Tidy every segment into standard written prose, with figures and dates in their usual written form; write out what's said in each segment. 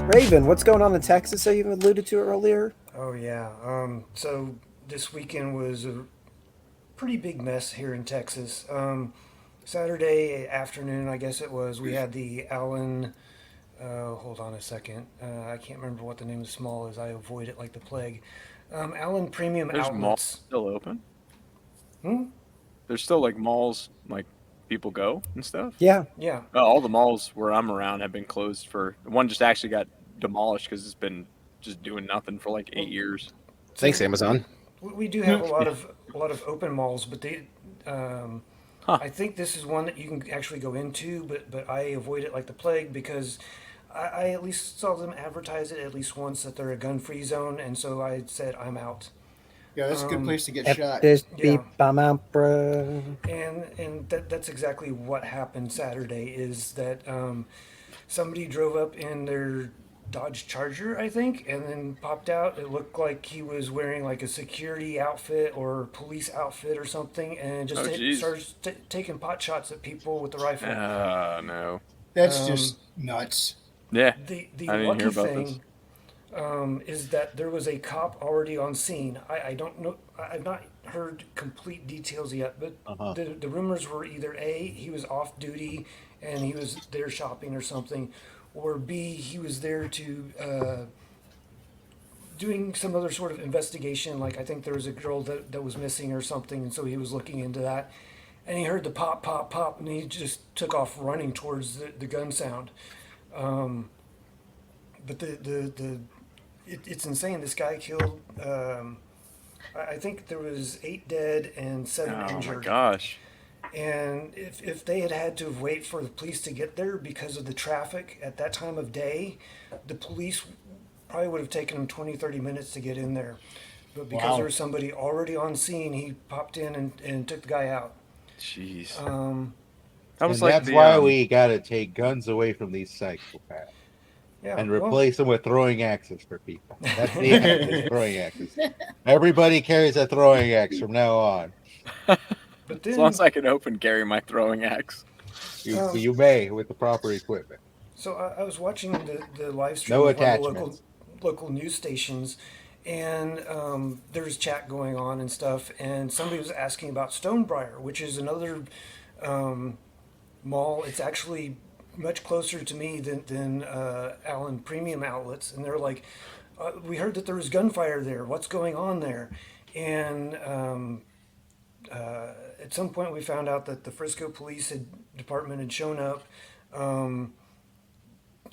Raven, what's going on in Texas? So you alluded to earlier. Oh yeah. So this weekend was a pretty big mess here in Texas. Saturday afternoon, I guess it was. We had the Allen. Hold on a second. I can't remember what the name of the mall is. I avoid it like the plague. Allen Premium There's malls Outlets. still open. Hmm. There's still like malls like people go and stuff. Yeah, Yeah. All the malls where I'm around have been closed for. One just actually got demolished because it's been just doing nothing for like eight Well, years. thanks, so Amazon. we do have a lot of open malls, but they. Um, Huh? I think this is one that you can actually go into, but I avoid it like the plague because I at least saw them advertise it at least once that they're a gun-free zone, and so I said I'm out. Yeah, that's a good Um, place to get shot. FSB yeah, Bamambra. and that's exactly what happened Saturday. Is that somebody drove up in their Dodge Charger, I think, and then popped out. It looked like he was wearing like a security outfit or police outfit or something, and just Oh jeez. started taking pot shots at people with the rifle. No. That's Um, just nuts. Yeah, the I didn't hear lucky about this. thing is that there was a cop already on scene. I don't know. I've not heard complete details yet, but Uh-huh. the rumors were either A, he was off duty and he was there shopping or something, or B, he was there to doing some other sort of investigation. Like I think there was a girl that was missing or something, and so he was looking into that. And he heard the pop, pop, pop, and he just took off running towards the gun sound. But it's insane. This guy killed. I think there was 8 dead and 7 Oh my injured. gosh. And if they had had to wait for the police to get there because of the traffic at that time of day, the police probably would have taken them 20, 30 minutes to get in there. But because there Wow. was somebody already on scene, he popped in and took the guy out. Jeez. Um, That was And like that's the why we got to take guns away from these psychopaths yeah, and well, replace them with throwing axes for people. That's the answer, throwing axes. Everybody carries a throwing axe from now on. but as long as then, I can open carry my throwing axe. um, You may with the proper equipment. so I was watching the live stream No of one of the local attachments. local news stations, and there was chat going on and stuff, and somebody was asking about Stonebriar, which is another mall. It's actually much closer to me than Allen Premium Outlets, and they're like, "We heard that there was gunfire there. What's going on there?" And at some point, we found out that the Frisco Department had shown up.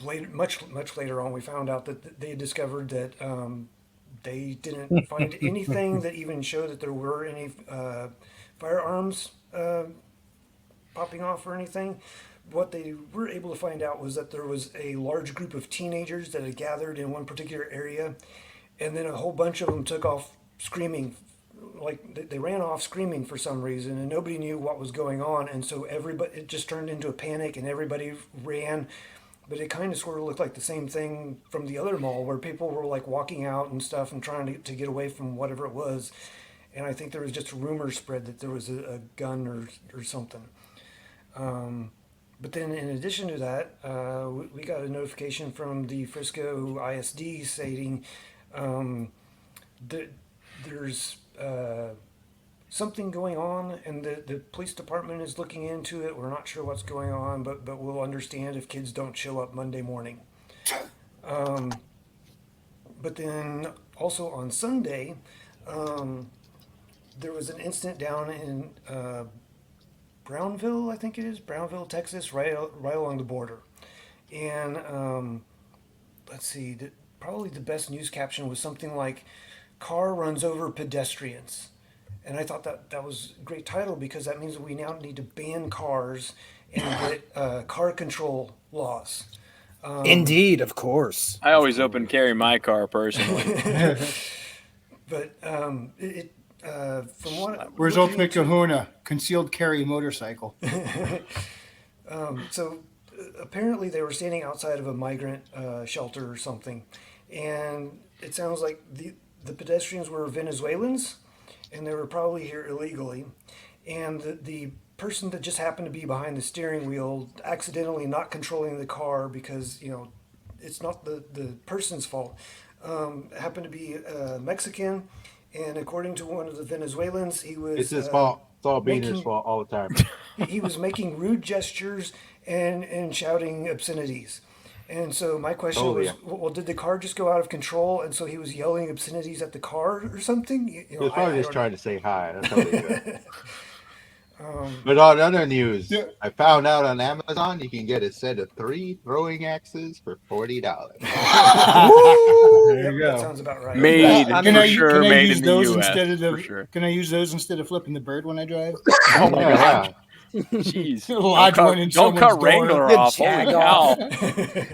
Later, much later on, we found out that they had discovered that they didn't find anything that even showed that there were any firearms popping off or anything. What they were able to find out was that there was a large group of teenagers that had gathered in one particular area, and then a whole bunch of them took off screaming, like they ran off screaming for some reason, and nobody knew what was going on, and so everybody it just turned into a panic, and everybody ran. But it kind of sort of looked like the same thing from the other mall where people were like walking out and stuff and trying to get away from whatever it was. And I think there was just a rumor spread that there was a gun or something. But then, in addition to that, we got a notification from the Frisco ISD stating that there's something going on, and the police department is looking into it. We're not sure what's going on, but we'll understand if kids don't show up Monday morning. But then also on Sunday, there was an incident down in Brownville, I think it is Brownville, Texas, right along the border. And let's see, probably the best news caption was something like "Car runs over pedestrians," and I thought that was a great title because that means we now need to ban cars and get car control laws. Indeed, of course. I Of always open course, carry my car personally. but from what Where's looking Ultimate into, Kahuna? Concealed carry motorcycle. so apparently they were standing outside of a migrant shelter or something, and it sounds like the pedestrians were Venezuelans, and they were probably here illegally, and the person that just happened to be behind the steering wheel accidentally not controlling the car because it's not the person's fault. Happened to be Mexican, and according to one of the Venezuelans, he was It's his fault. It's all Beaner's making fault all the time. he was making rude gestures and shouting obscenities. And so my question Totally. was, well, did the car just go out of control, and so he was yelling obscenities at the car or something? You He know, was probably I just don't trying to say hi. That's how they do it. know. But on other news, Yeah. I found out on Amazon you can get a set of 3 throwing axes for $40. Yep, There you that go. sounds about right. Made I for mean, sure, can I made use in the those U.S. instead of for the? sure. Can I use those instead of flipping the bird when I drive? Oh my Yeah, god, yeah. jeez! Lodge one in Don't someone's cut Wrangler The off. Holy jag cow!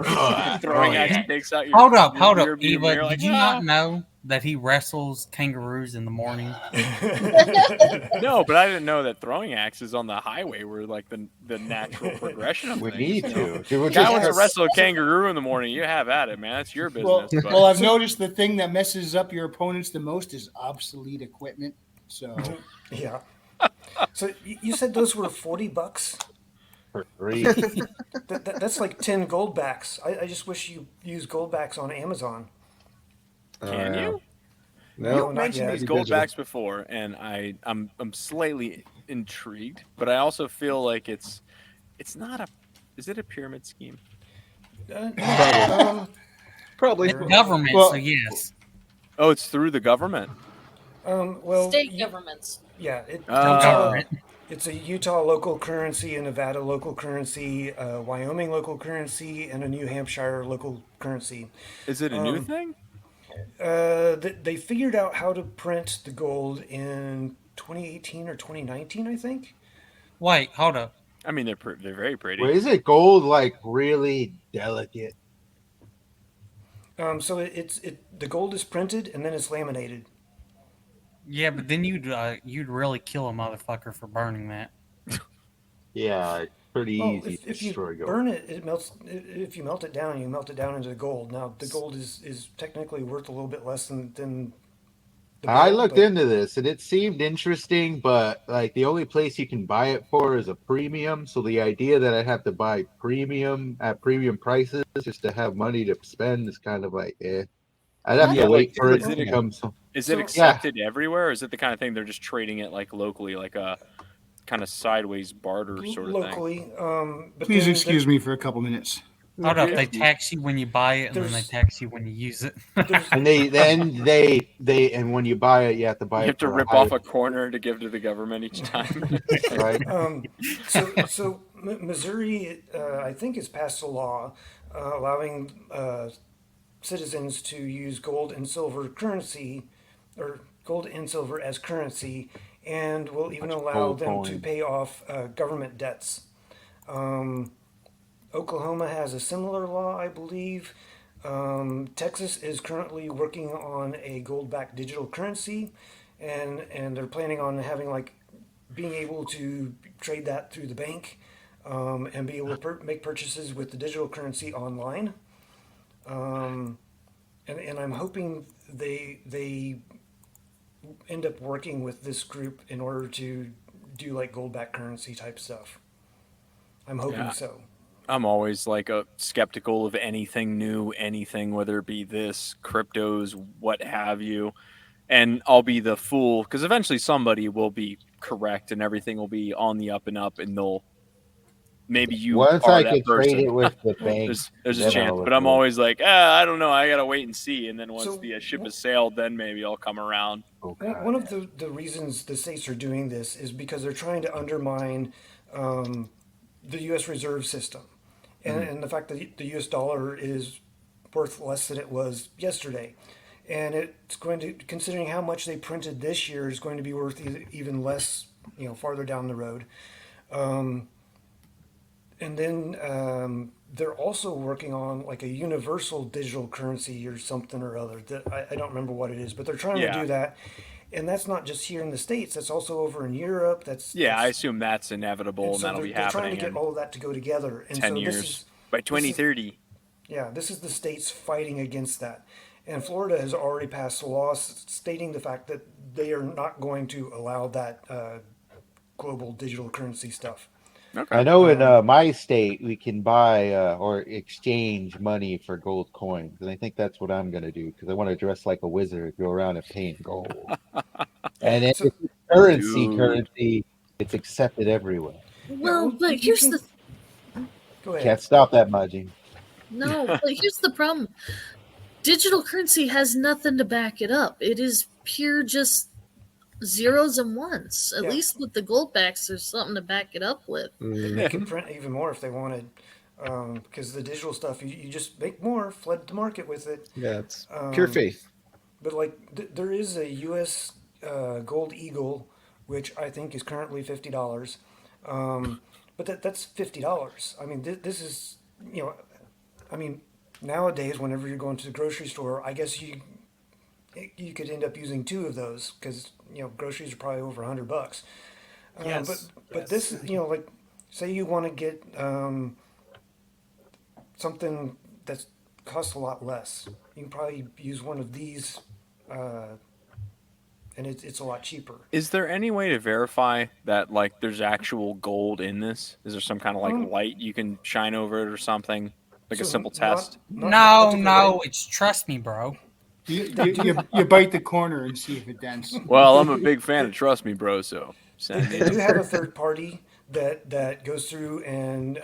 Ugh, Throwing axe axe. takes out your Hold up, your hold up, rear view Eva. mirror. Like, Did you not know that he wrestles kangaroos in the morning? No, but I didn't know that throwing axes on the highway were like the natural progression of We things. need you know? to. Dude, we're Guy just wants to Yes. wrestle a kangaroo in the morning. You have at it, man. That's your Well, business. But well, I've noticed the thing that messes up your opponents the most is obsolete equipment. So Yeah. So you said those were $40? for 3. That's like 10 goldbacks. I just wish you used goldbacks on Amazon. can you? No, You No, not mentioned yet. these Digital. goldbacks before, and I'm slightly intrigued, but I also feel like it's not a. Is it a pyramid scheme? No, Probably. Sure. Government, Well- so yes. Oh, it's through the government. well, State governments. yeah, Government. it's a Utah local currency, a Nevada local currency, a Wyoming local currency, and a New Hampshire local currency. Is it a new thing? They figured out how to print the gold in 2018 or 2019, I think. Wait, hold up. I mean, they're very pretty. Wait, is it gold like really delicate? So the gold is printed and then it's laminated. Yeah, but then you'd really kill a motherfucker for burning that. Yeah, it's pretty Well, easy to if you destroy gold. burn it, it melts. If you melt it down, you melt it down into the gold. Now the gold is technically worth a little bit less than the I gold, looked but- into this and it seemed interesting, but like the only place you can buy it for is a premium. So the idea that I have to buy premium at premium prices just to have money to spend is kind of like, eh. I'd have Yeah, to wait like, for it is to it a- become some. Is So- it accepted everywhere, or is it the kind of thing they're just trading it like locally, like a kind of sideways barter sort of thing? locally. But please then excuse me for a couple minutes. Hold up, they Okay. tax you when you buy it, and then they There's- tax you when you use it. there's- And they and when you buy it, you have to buy You it have to for rip higher, off a corner to give to the government each time. right? so Missouri, I think, has passed a law allowing citizens to use gold and silver currency, or gold and silver as currency, and will even allow gold them to coin. pay off government debts. Oklahoma has a similar law, I believe. Texas is currently working on a gold-backed digital currency, and they're planning on having like being able to trade that through the bank, and be able to make purchases with the digital currency online. And I'm hoping they end up working with this group in order to do like gold-backed currency type stuff. I'm hoping Yeah. so. I'm always like a skeptical of anything new, anything, whether it be this, cryptos, what have you. And I'll be the fool because eventually somebody will be correct and everything will be on the up and up, and they'll maybe you Once are I that could person. trade it with the bank, there's a then chance, I'll but look I'm at it. always like, I don't know. I gotta wait and see. And then once So, the ship has sailed, then maybe I'll come around. Oh, One of the reasons the states are doing this is because they're trying to undermine the U.S. reserve system, and the fact that the U.S. dollar is worth less than it was yesterday, and it's going to, considering how much they printed this year, is going to be worth even less, farther down the road. And then they're also working on like a universal digital currency or something or other that I don't remember what it is, but they're trying to Yeah. do that. And that's not just here in the States, that's also over in Europe. Yeah, I that's- assume that's inevitable, and and so that'll they're, be they're trying happening to get in all of that to go together. And 10 so years. this is, By this is- 2030. yeah, this is the states fighting against that. And Florida has already passed a law stating the fact that they are not going to allow that global digital currency stuff. Okay. I know in my state we can buy or exchange money for gold coins, and I think that's what I'm gonna do because I want to dress like a wizard, go around and pay in gold. And if So it's currency, Dude. it's accepted everywhere. yeah, Well, well, but you here's can the go ahead. Can't stop that, Maji. no, but here's the problem. Digital currency has nothing to back it up. It is pure just zeros and ones. At Yeah. least with the gold backs, there's something to back it up with. They could print even more if they wanted, because the digital stuff you just make more, flood the market with it. Yeah, it's pure faith. But like there is a U.S. Gold Eagle, which I think is currently $50. But that's $50. I mean, this is I mean, nowadays whenever you're going to the grocery store, I guess you could end up using two of those because groceries are probably over $100. Yes. But this like say you want to get something that costs a lot less, you can probably use one of these, and it's a lot cheaper. Is there any way to verify that like there's actual gold in this? Is there some kind of like light you can shine over it or something? Like a So simple not- test? not No, particularly. no, it's trust me, bro. You bite the corner and see if it dents. Well, I'm a big fan of Trust Me Bro, so send They me. do have a third party that goes through and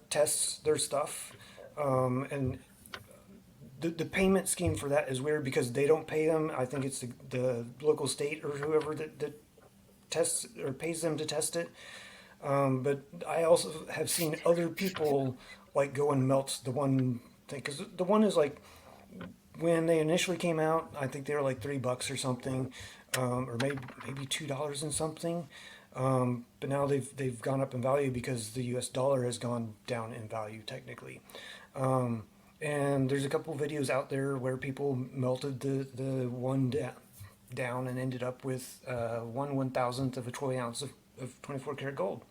tests their stuff, and the payment scheme for that is weird because they don't pay them. I think it's the local state or whoever that tests or pays them to test it. But I also have seen other people like go and melt the one thing because the one is like when they initially came out, I think they were like $3 or something, or maybe $2 and something. But now they've gone up in value because the U.S. dollar has gone down in value technically. And there's a couple videos out there where people melted the one down and ended up with 1/1000th of a troy ounce of 24 karat gold.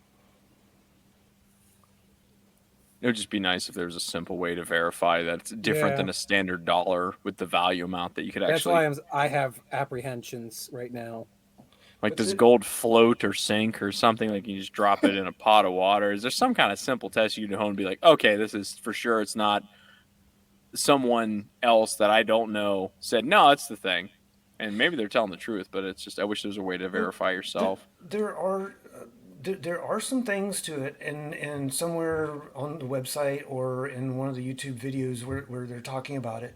It would just be nice if there was a simple way to verify that it's different Yeah. than a standard dollar with the value amount that you could That's actually. why I have apprehensions right now. Like, But does the- gold float or sink or something? Like, you just drop it in a pot of water? Is there some kind of simple test you can hone and be like, okay, this is for sure. It's not someone else that I don't know said, no, it's the thing. And maybe they're telling the truth, but it's just, I wish there was a way to verify yourself. There are some things to it, and somewhere on the website or in one of the YouTube videos where they're talking about it,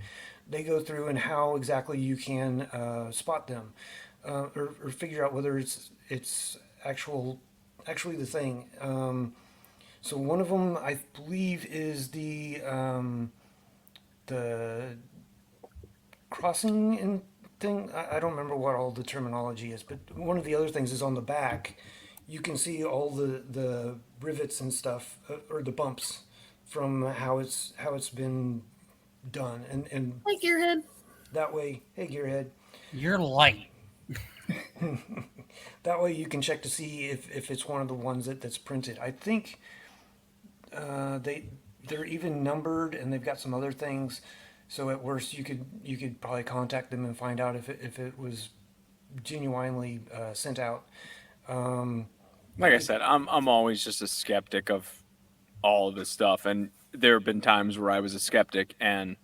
they go through and how exactly you can spot them, or figure out whether it's actually the thing. So one of them I believe is the crossing in thing. I don't remember what all the terminology is, but one of the other things is on the back. You can see all the rivets and stuff, or the bumps from how it's been done, and Like Gearhead. that way, hey Gearhead, You're light. that way you can check to see if it's one of the ones that's printed. I think they're even numbered, and they've got some other things. So at worst, you could probably contact them and find out if it was genuinely sent out. Like I said, I'm always just a skeptic of all of this stuff. And there have been times where I was a skeptic and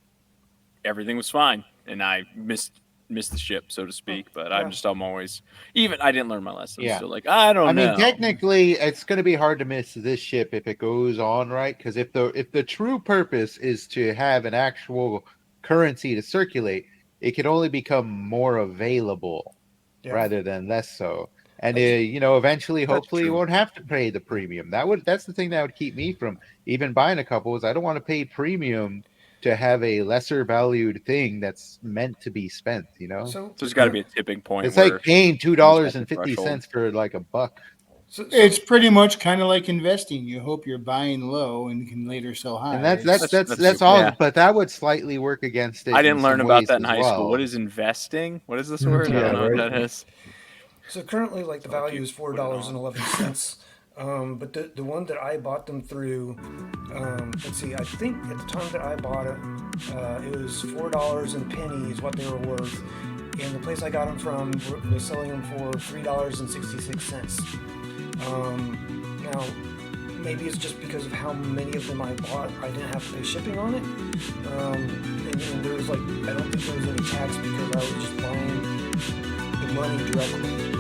everything was fine. And I missed the ship, so to speak. But Yeah. I'm always, even I didn't learn my lesson. Yeah. So like, I don't I know. mean, technically, it's going to be hard to miss this ship if it goes on right. Because if the true purpose is to have an actual currency to circulate, it can only become more available Yeah. rather than less so. And That's- eventually, hopefully, you true. won't have to pay the premium. That's the thing that would keep me from even buying a couple. Is I don't want to pay premium to have a lesser valued thing that's meant to be spent. So There's got to be a tipping point. It's where like paying there's $2.50 for like a buck. so It's pretty much kind of like investing. You hope you're buying low and can later sell high. And that's That's all. yeah. But that would slightly work against it. I didn't in learn some about ways that in as high school. well. What is investing? What is this word? I Yeah, don't know right. what that is. So currently, like the So I'll value keep is putting it on. $4.11. But the one that I bought them through, let's see, I think at the time that I bought it was $4 and pennies what they were worth, and the place I got them from was selling them for $3.66. Now, maybe it's just because of how many of them I bought, I didn't have to pay shipping on it. And there was like, I don't think there was any tax because I was just buying the money directly.